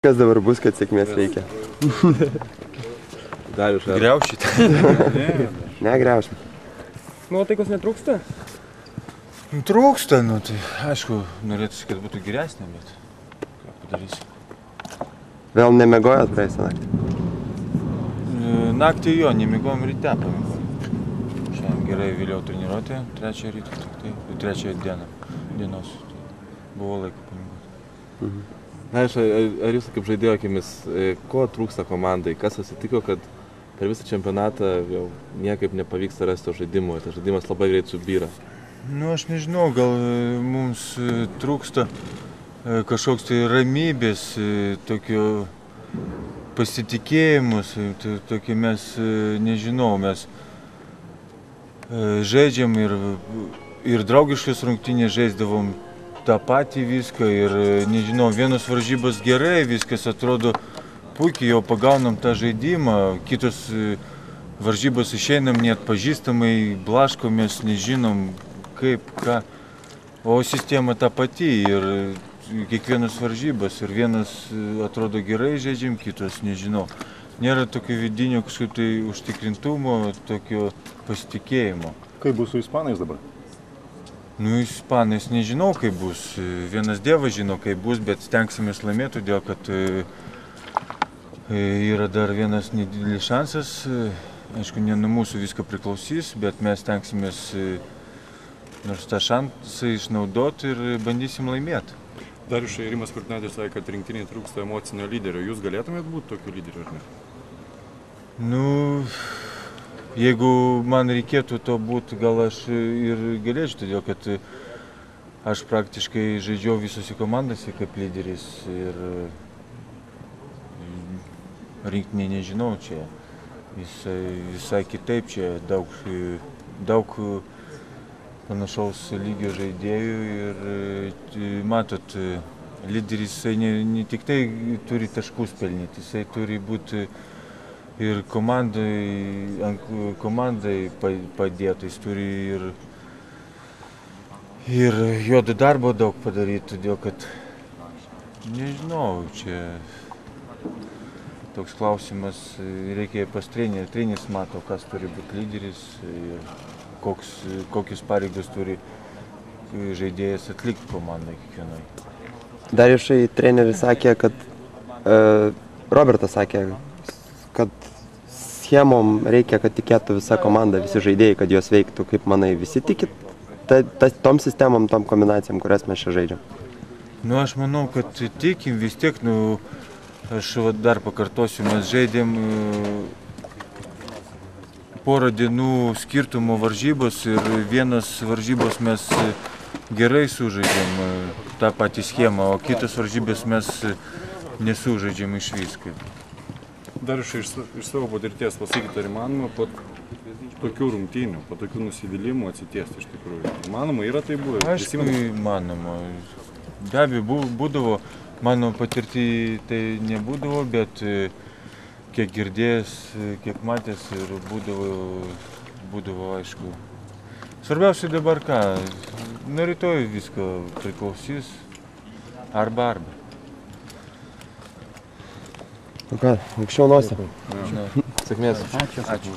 Kas dabar bus, kad sėkmės reikia? Darius, Griaušit? Ne, griaušim. Nuotaikos netrūksta? Trūksta, tai aišku, norėtųsi, kad būtų geresnė, bet ką padarysi. Vėl nemegojot praeisą naktį? Naktį jo, nemigojom, ryte pamigojom. Šiandien gerai vėliau treniruotė, trečią rytą, trečią dienos. Buvo laiko pamigoti. Na, ar jūs kaip žaidėjo akimis, ko trūksta komandai? Kas atsitiko, kad per visą čempionatą jau niekaip nepavyksta rasti to žaidimo? Tas žaidimas labai greit subyra. Nu, aš nežinau, gal mums trūksta kažkoks tai ramybės, tokio pasitikėjimus, tokį mes, nežinau, mes žaidžiam ir draugiškas rungtynės žaisdavom tą patį viską ir, nežinau, vienos varžybos gerai, viskas atrodo puikiai, jau pagaunam tą žaidimą, kitos varžybos išeinam neatpažįstamai, blaškomės, nežinom kaip, ką, o sistema ta pati ir kiekvienos varžybos ir vienas atrodo gerai žaidžiam, kitos nežinau. Nėra tokio vidinio kažkaip tai užtikrintumo, tokio pasitikėjimo. Kaip bus su ispanais dabar? Nu, ispanais nežinau, kaip bus. Vienas Dievas žino, kaip bus, bet stengsimės laimėti, todėl kad yra dar vienas nedidelis šansas. Aišku, ne nuo mūsų viską priklausys, bet mes stengsimės nors tą šansą išnaudoti ir bandysim laimėti. Darius Rimas Kurtinaitis sakė, kad rinktiniai trūksta emocinio lyderio. Jūs galėtumėt būti tokiu lyderiu, ar ne? Nu, jeigu man reikėtų to būti, gal aš ir galėčiau, todėl kad aš praktiškai žaidžiau visose komandose kaip lyderis ir rinktinė nežinau, čia visai kitaip, čia daug panašaus lygio žaidėjų ir matot, lyderis ne tik tai turi taškus pelnyti, jisai turi būti ir komandai padėti, jis turi ir juodo darbo daug padaryti, todėl kad, nežinau, čia toks klausimas, reikia pas trenerį, treneris mato, kas turi būti lyderis ir kokius pareigas turi žaidėjas atlikti komandai kiekvienai. Dariušai, treneris sakė, kad Robertas sakė, kad schemom reikia, kad tikėtų visa komanda, visi žaidėjai, kad jos veiktų. Kaip manai, visi tikit tom sistemom, tom kombinacijom, kurias mes čia žaidžiam? Nu, aš manau, kad tikim vis tiek, aš dar pakartosiu, mes žaidėm porą dienų skirtumo varžybos ir vienas varžybos mes gerai sužaidėm tą patį schemą, o kitas varžybės mes nesužaidėm iš viską. Darius, iš savo patirties pasakyti, ar įmanoma po tokių rungtynių, po tokių nusivylimų atsitiesti iš tikrųjų? Įmanoma, yra tai buvę? Aišku, įmanoma. Be abejo, būdavo, mano patirtį tai nebūdavo, bet kiek girdėjęs, kiek matęs ir būdavo, aišku. Svarbiausia dabar ką, nuo rytoj visko priklausys, arba. Nu ką, aukščiau nosį. Sėkmės. Ačiū.